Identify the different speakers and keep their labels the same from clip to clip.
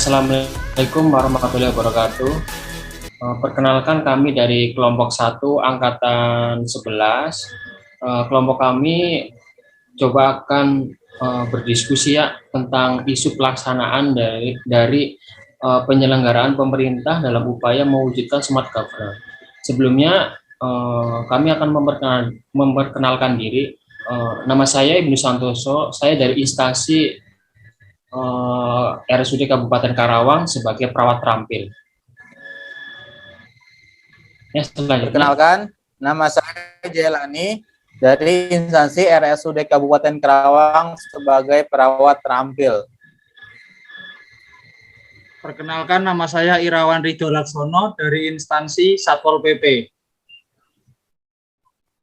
Speaker 1: Assalamualaikum warahmatullahi wabarakatuh. Perkenalkan kami dari kelompok 1 angkatan 11. Kelompok kami coba akan berdiskusi ya tentang isu pelaksanaan dari penyelenggaraan pemerintah dalam upaya mewujudkan smart government. Sebelumnya kami akan memperkenalkan diri. Nama saya Ibnu Santoso, saya dari instansi RSUD Kabupaten Karawang sebagai perawat terampil. Ya, selanjutnya.
Speaker 2: Perkenalkan, nama saya Jelani dari instansi RSUD Kabupaten Karawang sebagai perawat terampil.
Speaker 3: Perkenalkan, nama saya Irawan Ridho Laksono dari instansi Satpol PP.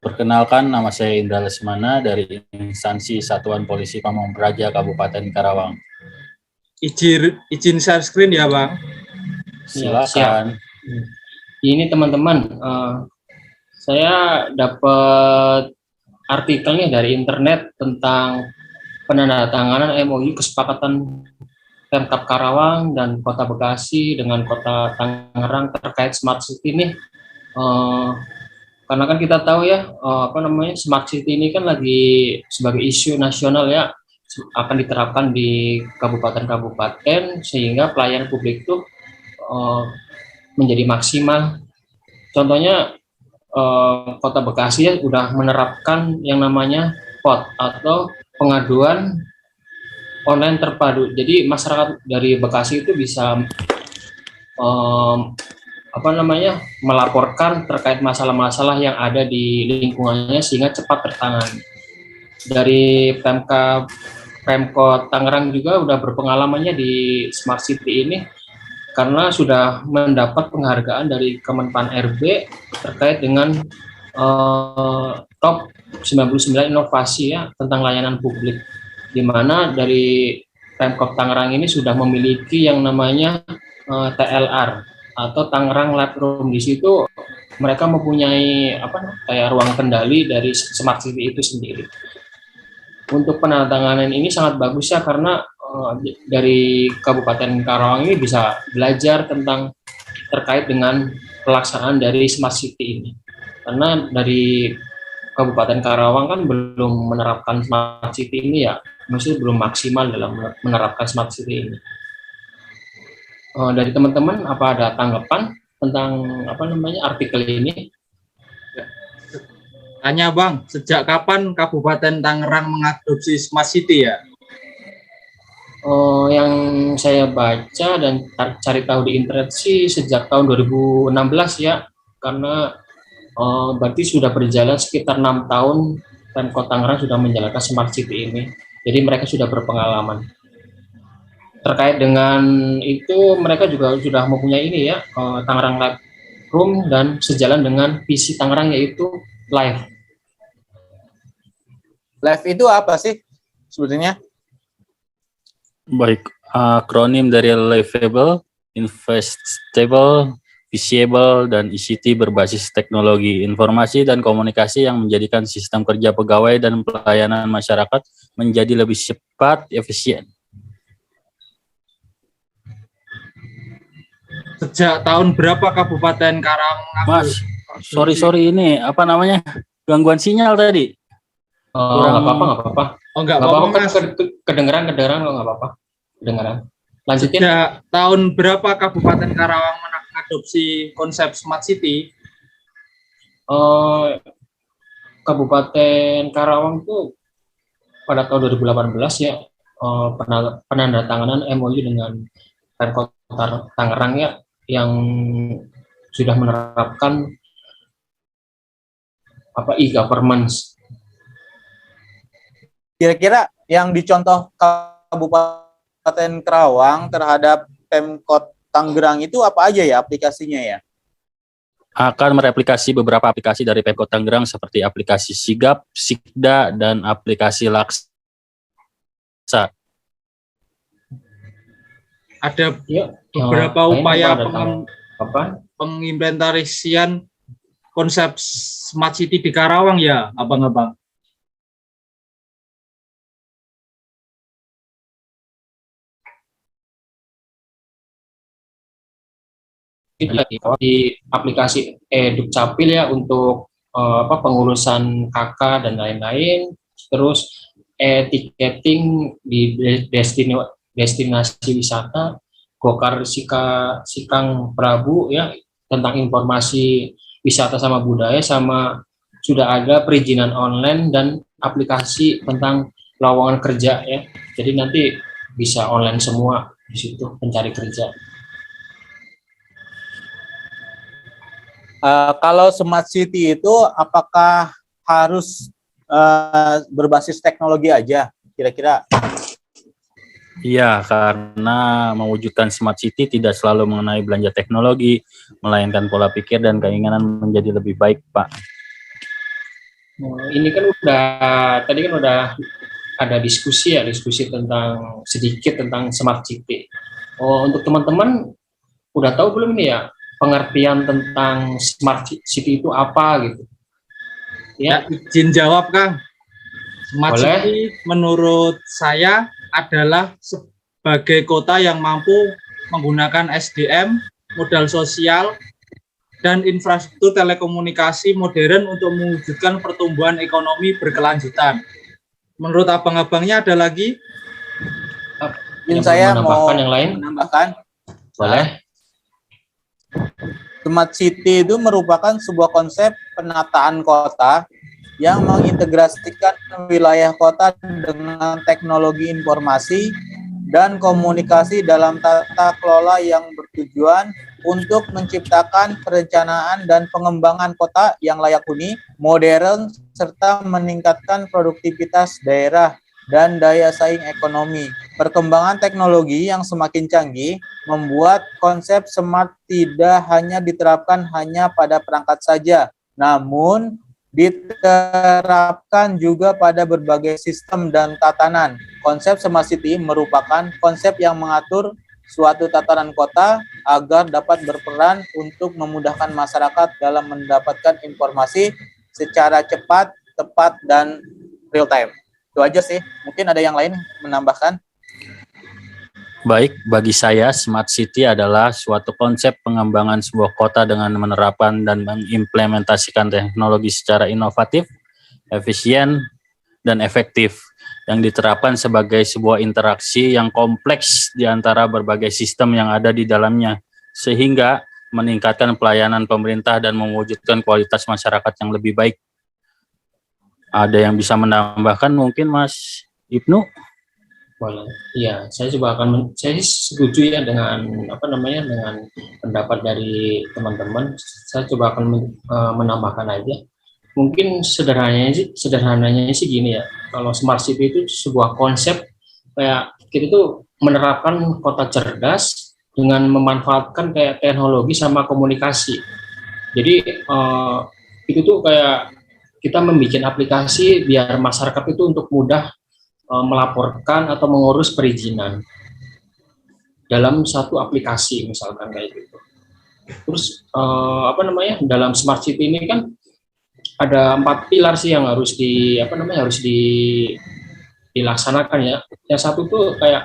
Speaker 4: Perkenalkan, nama saya Indra Lesmana dari instansi Satuan Polisi Pamong Praja Kabupaten Karawang.
Speaker 3: Izin share screen ya, Bang.
Speaker 4: Silakan.
Speaker 1: Ya, ini teman-teman, saya dapat artikelnya dari internet tentang penandatanganan MOU kesepakatan Pemkab Karawang dan Kota Bekasi dengan Kota Tangerang terkait Smart City nih. Karena kan kita tahu ya, Smart City ini kan lagi sebagai isu nasional ya, akan diterapkan di kabupaten-kabupaten sehingga pelayanan publik itu menjadi maksimal. Contohnya Kota Bekasi ya udah menerapkan yang namanya POT atau pengaduan online terpadu. Jadi masyarakat dari Bekasi itu bisa melaporkan terkait masalah-masalah yang ada di lingkungannya sehingga cepat tertangani. Dari Pemkot Tangerang juga udah berpengalamannya di Smart City ini karena sudah mendapat penghargaan dari Kemenpan RB terkait dengan top 99 inovasi ya tentang layanan publik, di mana dari Pemkot Tangerang ini sudah memiliki yang namanya TLR atau Tangerang Lab Room. Di situ mereka mempunyai kayak ruang kendali dari Smart City itu sendiri. Untuk penandatanganan ini sangat bagus ya karena dari Kabupaten Karawang ini bisa belajar terkait dengan pelaksanaan dari Smart City ini. Karena dari Kabupaten Karawang kan belum menerapkan Smart City ini ya, masih belum maksimal dalam menerapkan Smart City ini. Dari teman-teman apa ada tanggapan tentang artikel ini?
Speaker 3: Tanya Bang, sejak kapan Kabupaten Tangerang mengadopsi Smart City ya?
Speaker 1: Yang saya baca dan cari tahu di internet sih sejak tahun 2016 ya, karena berarti sudah berjalan sekitar 6 tahun Pemkot Tangerang sudah menjalankan Smart City ini, jadi mereka sudah berpengalaman. Terkait dengan itu mereka juga sudah mempunyai ini ya, Tangerang Lab Room dan sejalan dengan visi Tangerang yaitu Live.
Speaker 2: Live itu apa sih sebetulnya?
Speaker 4: Baik, akronim dari Livable, Investable, Visible, dan ICT berbasis teknologi informasi dan komunikasi yang menjadikan sistem kerja pegawai dan pelayanan masyarakat menjadi lebih cepat, efisien.
Speaker 3: Sejak tahun berapa Kabupaten Karawang mengadopsi?
Speaker 4: Mas, sorry ini apa namanya gangguan sinyal tadi.
Speaker 1: Nggak apa-apa.
Speaker 3: Oh, nggak apa-apa, Mas.
Speaker 1: Kedengeran kok, nggak apa-apa. Kedengeran. Lanjutin.
Speaker 3: Sejak tahun berapa Kabupaten Karawang mengadopsi konsep Smart City?
Speaker 1: Kabupaten Karawang tuh pada tahun 2018 ya, penandatanganan MOU dengan Pemkot Tangerang ya, yang sudah menerapkan e-governance.
Speaker 2: Kira-kira yang dicontoh Kabupaten Karawang terhadap Pemkot Tangerang itu apa aja ya aplikasinya ya?
Speaker 4: Akan mereplikasi beberapa aplikasi dari Pemkot Tangerang seperti aplikasi Sigap, Sikda, dan aplikasi Laksa.
Speaker 3: Ada beberapa upaya penginventarisasian konsep Smart City di Karawang ya, Abang-abang?
Speaker 1: di aplikasi Dukcapil ya untuk pengurusan KK dan lain-lain, terus tiketing di destinasi wisata, Gokar Sikang Prabu ya tentang informasi wisata sama budaya, sama sudah ada perizinan online dan aplikasi tentang lowongan kerja ya. Jadi nanti bisa online semua di situ pencari kerja.
Speaker 2: Kalau smart city itu apakah harus berbasis teknologi aja kira-kira?
Speaker 4: Iya, karena mewujudkan smart city tidak selalu mengenai belanja teknologi, melainkan pola pikir dan keinginan menjadi lebih baik, Pak.
Speaker 1: Ini kan tadi kan udah ada diskusi tentang sedikit tentang smart city. Untuk teman-teman udah tahu belum nih ya pengertian tentang smart city itu apa gitu?
Speaker 3: Ya, izin jawab Kang. Smart
Speaker 1: Boleh.
Speaker 3: city menurut saya adalah sebagai kota yang mampu menggunakan SDM, modal sosial, dan infrastruktur telekomunikasi modern untuk mewujudkan pertumbuhan ekonomi berkelanjutan. Menurut abang-abangnya ada lagi?
Speaker 2: Mungkin saya mau
Speaker 1: yang lain?
Speaker 2: menambahkan.
Speaker 1: Boleh.
Speaker 2: Smart city itu merupakan sebuah konsep penataan kota yang mengintegrasikan wilayah kota dengan teknologi informasi dan komunikasi dalam tata kelola yang bertujuan untuk menciptakan perencanaan dan pengembangan kota yang layak huni, modern, serta meningkatkan produktivitas daerah dan daya saing ekonomi. Perkembangan teknologi yang semakin canggih membuat konsep smart tidak hanya diterapkan hanya pada perangkat saja, namun diterapkan juga pada berbagai sistem dan tatanan. Konsep smart city merupakan konsep yang mengatur suatu tatanan kota agar dapat berperan untuk memudahkan masyarakat dalam mendapatkan informasi secara cepat, tepat, dan real time. Itu aja sih. Mungkin ada yang lain menambahkan?
Speaker 4: Baik, bagi saya smart city adalah suatu konsep pengembangan sebuah kota dengan menerapkan dan mengimplementasikan teknologi secara inovatif, efisien, dan efektif yang diterapkan sebagai sebuah interaksi yang kompleks di antara berbagai sistem yang ada di dalamnya, sehingga meningkatkan pelayanan pemerintah dan mewujudkan kualitas masyarakat yang lebih baik. Ada yang bisa menambahkan mungkin Mas Ibnu?
Speaker 1: Boleh. Iya, saya setuju ya dengan dengan pendapat dari teman-teman. Saya coba akan menambahkan aja. Mungkin sederhananya sih gini ya. Kalau smart city itu sebuah konsep kayak kita tuh menerapkan kota cerdas dengan memanfaatkan kayak teknologi sama komunikasi. Jadi itu tuh kayak kita membuat aplikasi biar masyarakat itu untuk mudah melaporkan atau mengurus perizinan dalam satu aplikasi misalkan kayak gitu. Terus dalam smart city ini kan ada 4 pilar sih yang harus dilaksanakan ya. Yang satu tuh kayak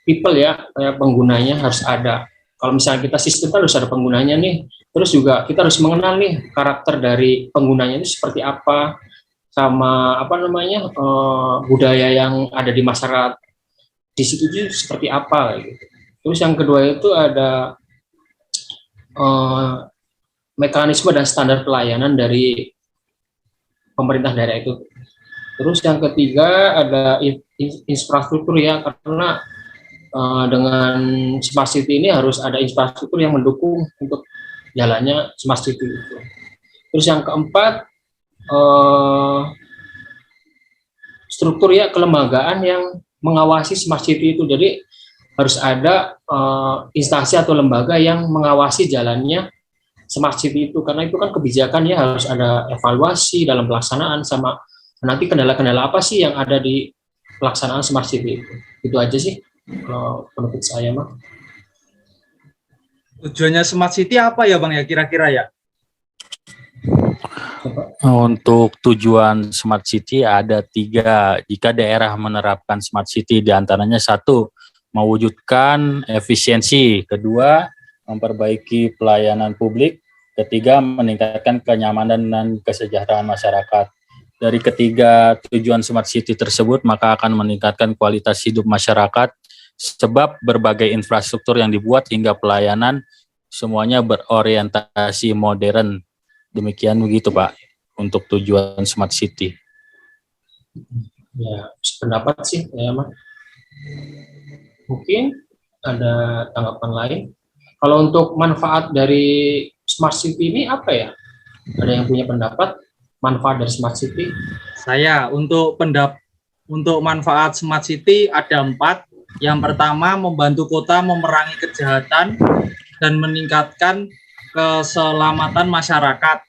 Speaker 1: people ya, kayak penggunanya harus ada. Kalau misalnya kita sistem harus ada penggunanya nih. Terus juga kita harus mengenal nih karakter dari penggunanya itu seperti apa, sama budaya yang ada di masyarakat di situ seperti apa gitu. Terus yang kedua itu ada mekanisme dan standar pelayanan dari pemerintah daerah itu. Terus yang ketiga ada infrastruktur ya, karena dengan smart city ini harus ada infrastruktur yang mendukung untuk jalannya smart city itu. Terus yang keempat struktur ya kelembagaan yang mengawasi smart city itu. Jadi harus ada instansi atau lembaga yang mengawasi jalannya smart city itu, karena itu kan kebijakan ya, harus ada evaluasi dalam pelaksanaan sama nanti kendala-kendala apa sih yang ada di pelaksanaan smart city itu. Itu aja sih pendapat saya mah.
Speaker 3: Tujuannya smart city apa ya Bang ya kira-kira ya?
Speaker 4: Untuk tujuan smart city ada 3. Jika daerah menerapkan smart city, diantaranya 1, mewujudkan efisiensi, 2, memperbaiki pelayanan publik. Ketiga, meningkatkan kenyamanan dan kesejahteraan masyarakat. Dari ketiga tujuan Smart City tersebut, maka akan meningkatkan kualitas hidup masyarakat, sebab berbagai infrastruktur yang dibuat hingga pelayanan semuanya berorientasi modern. Demikian begitu Pak, untuk tujuan Smart City.
Speaker 1: Ya, pendapat sih ya, Mas. Mungkin ada tanggapan lain. Kalau untuk manfaat dari Smart City ini apa ya? Ada yang punya pendapat manfaat dari Smart City?
Speaker 3: Saya untuk manfaat Smart City ada 4. Yang pertama, membantu kota memerangi kejahatan dan meningkatkan keselamatan masyarakat.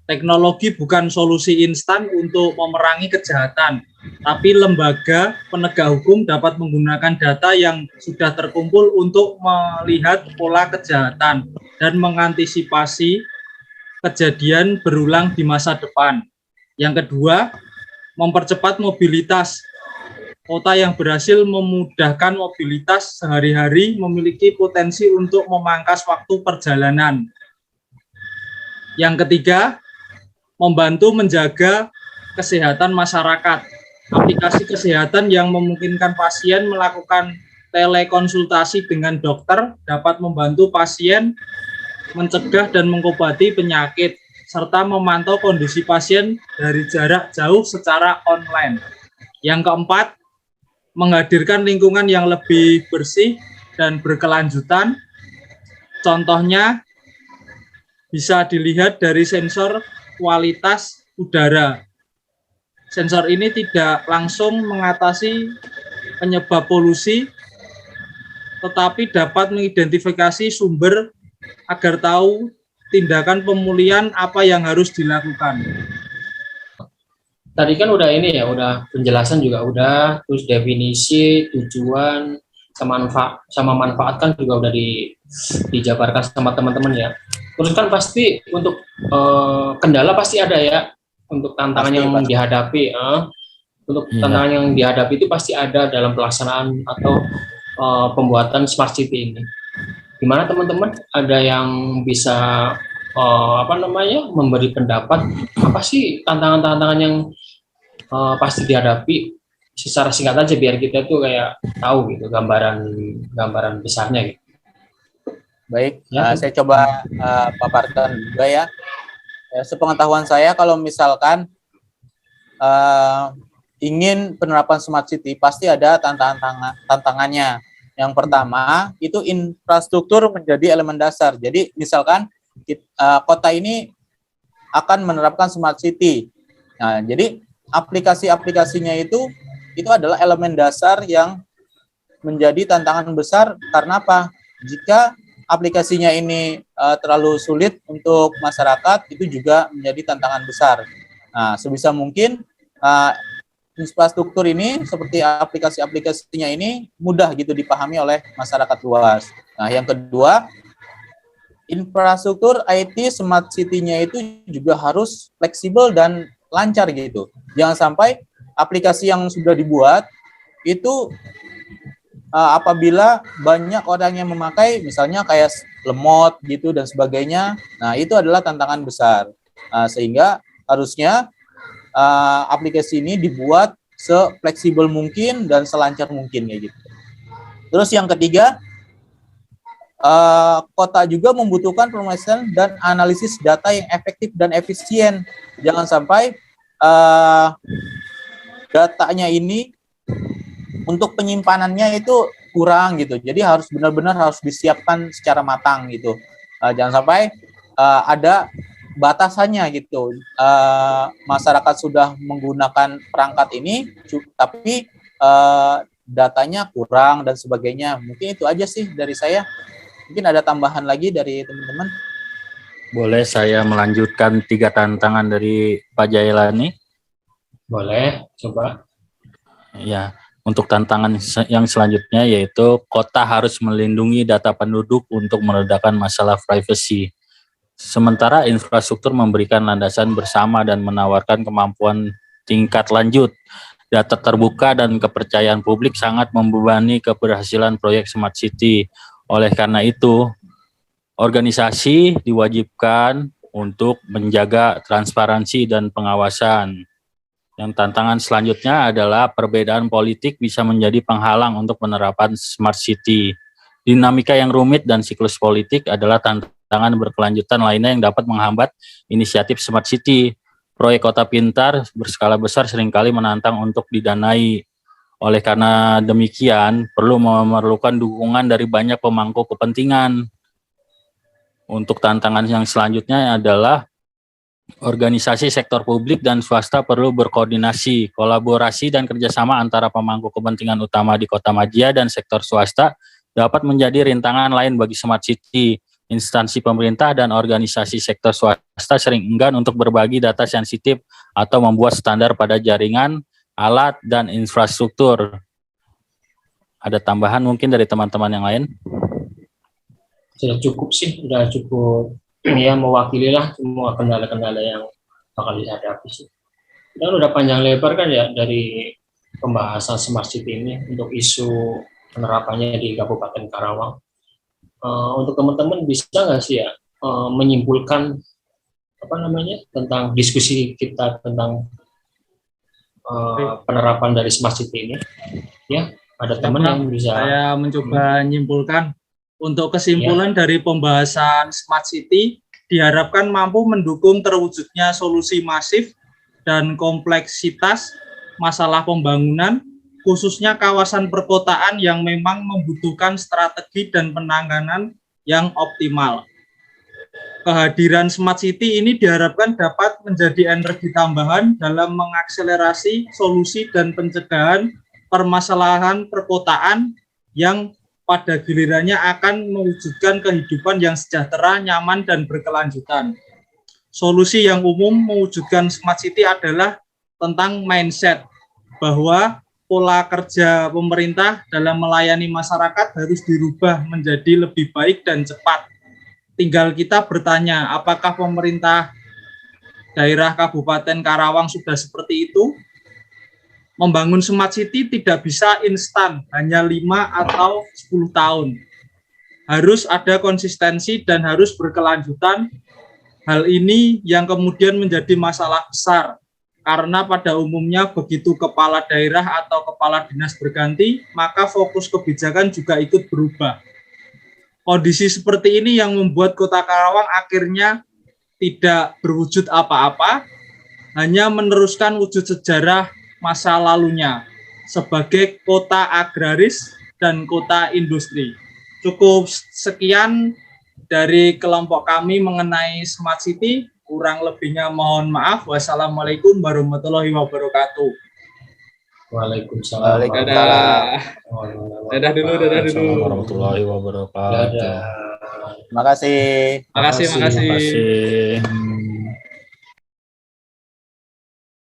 Speaker 3: Teknologi bukan solusi instan untuk memerangi kejahatan, tapi lembaga penegak hukum dapat menggunakan data yang sudah terkumpul untuk melihat pola kejahatan dan mengantisipasi kejadian berulang di masa depan. Yang kedua, mempercepat mobilitas. Kota yang berhasil memudahkan mobilitas sehari-hari memiliki potensi untuk memangkas waktu perjalanan. Yang ketiga, membantu menjaga kesehatan masyarakat. Aplikasi kesehatan yang memungkinkan pasien melakukan telekonsultasi dengan dokter dapat membantu pasien mencegah dan mengobati penyakit, serta memantau kondisi pasien dari jarak jauh secara online. Yang keempat, menghadirkan lingkungan yang lebih bersih dan berkelanjutan. Contohnya bisa dilihat dari sensor kualitas udara. Sensor ini tidak langsung mengatasi penyebab polusi, tetapi dapat mengidentifikasi sumber agar tahu tindakan pemulihan apa yang harus dilakukan.
Speaker 1: Tadi kan udah ini ya, udah penjelasan juga udah, terus definisi, tujuan, sama manfaat kan juga udah dijabarkan sama teman-teman ya. Terus kan pasti untuk kendala pasti ada ya, untuk tantangan yang dihadapi. Untuk tantangan yang dihadapi itu pasti ada dalam pelaksanaan atau pembuatan Smart City ini. Gimana teman-teman? Ada yang bisa memberi pendapat apa sih tantangan-tantangan yang pasti dihadapi secara singkat aja biar kita tuh kayak tahu gitu gambaran besarnya gitu.
Speaker 2: Baik, saya coba paparkan juga ya. Sepengetahuan saya kalau misalkan ingin penerapan Smart City pasti ada tantangannya. Yang pertama itu infrastruktur menjadi elemen dasar. Jadi misalkan kota ini akan menerapkan Smart City. Nah, jadi aplikasi-aplikasinya itu adalah elemen dasar yang menjadi tantangan besar. Karena apa? Jika aplikasinya ini terlalu sulit untuk masyarakat, itu juga menjadi tantangan besar. Nah, sebisa mungkin infrastruktur ini seperti aplikasi-aplikasinya ini mudah gitu dipahami oleh masyarakat luas. Nah, yang kedua, infrastruktur IT Smart City-nya itu juga harus fleksibel dan lancar gitu. Jangan sampai aplikasi yang sudah dibuat itu apabila banyak orang yang memakai, misalnya kayak lemot gitu dan sebagainya, nah itu adalah tantangan besar. Sehingga harusnya aplikasi ini dibuat se-fleksibel mungkin dan selancar mungkin kayak gitu. Terus yang ketiga, kota juga membutuhkan pemrosesan dan analisis data yang efektif dan efisien. Jangan sampai datanya ini untuk penyimpanannya itu kurang gitu. Jadi harus benar-benar harus disiapkan secara matang gitu. Jangan sampai ada batasannya gitu. Masyarakat sudah menggunakan perangkat ini, tapi datanya kurang dan sebagainya. Mungkin itu aja sih dari saya. Mungkin ada tambahan lagi dari teman-teman.
Speaker 4: Boleh saya melanjutkan 3 tantangan dari Pak Jailani?
Speaker 1: Boleh, coba.
Speaker 4: Ya, untuk tantangan yang selanjutnya yaitu kota harus melindungi data penduduk untuk meredakan masalah privasi. Sementara infrastruktur memberikan landasan bersama dan menawarkan kemampuan tingkat lanjut. Data terbuka dan kepercayaan publik sangat membebani keberhasilan proyek Smart City. Oleh karena itu, Organisasi diwajibkan untuk menjaga transparansi dan pengawasan. Yang tantangan selanjutnya adalah perbedaan politik bisa menjadi penghalang untuk penerapan Smart City. Dinamika yang rumit dan siklus politik adalah tantangan berkelanjutan lainnya yang dapat menghambat inisiatif Smart City. Proyek kota pintar berskala besar seringkali menantang untuk didanai. Oleh karena demikian, perlu memerlukan dukungan dari banyak pemangku kepentingan. Untuk tantangan yang selanjutnya adalah organisasi sektor publik dan swasta perlu berkoordinasi, kolaborasi dan kerjasama antara pemangku kepentingan utama di Kota Madia dan sektor swasta dapat menjadi rintangan lain bagi Smart City. Instansi pemerintah dan organisasi sektor swasta sering enggan untuk berbagi data sensitif atau membuat standar pada jaringan, alat, dan infrastruktur. Ada tambahan mungkin dari teman-teman yang lain?
Speaker 1: Sudah cukup sih, sudah cukup ya mewakili lah semua kendala-kendala yang bakal dihadapi sih. Dan udah panjang lebar kan ya dari pembahasan Smart City ini untuk isu penerapannya di Kabupaten Karawang. Untuk teman-teman bisa nggak sih ya menyimpulkan tentang diskusi kita tentang penerapan dari Smart City ini? Ya, ada teman yang bisa.
Speaker 3: Saya mencoba menyimpulkan. Untuk kesimpulan dari pembahasan Smart City, diharapkan mampu mendukung terwujudnya solusi masif dan kompleksitas masalah pembangunan, khususnya kawasan perkotaan yang memang membutuhkan strategi dan penanganan yang optimal. Kehadiran Smart City ini diharapkan dapat menjadi energi tambahan dalam mengakselerasi solusi dan pencegahan permasalahan perkotaan yang pada gilirannya akan mewujudkan kehidupan yang sejahtera, nyaman, dan berkelanjutan. Solusi yang umum mewujudkan Smart City adalah tentang mindset, bahwa pola kerja pemerintah dalam melayani masyarakat harus dirubah menjadi lebih baik dan cepat. Tinggal kita bertanya, apakah pemerintah daerah Kabupaten Karawang sudah seperti itu? Membangun Smart City tidak bisa instan, hanya 5 atau 10 tahun. Harus ada konsistensi dan harus berkelanjutan. Hal ini yang kemudian menjadi masalah besar, karena pada umumnya begitu kepala daerah atau kepala dinas berganti, maka fokus kebijakan juga ikut berubah. Kondisi seperti ini yang membuat Kota Karawang akhirnya tidak berwujud apa-apa, hanya meneruskan wujud sejarah masa lalunya sebagai kota agraris dan kota industri. Cukup sekian dari kelompok kami mengenai Smart City. Kurang lebihnya mohon maaf. Wassalamualaikum warahmatullahi wabarakatuh.
Speaker 1: Waalaikumsalam.
Speaker 3: Dadah dulu.
Speaker 4: Assalamualaikum warahmatullahi wabarakatuh.
Speaker 1: Dadah.
Speaker 2: Terima kasih.
Speaker 3: Makasih.
Speaker 4: Terima kasih.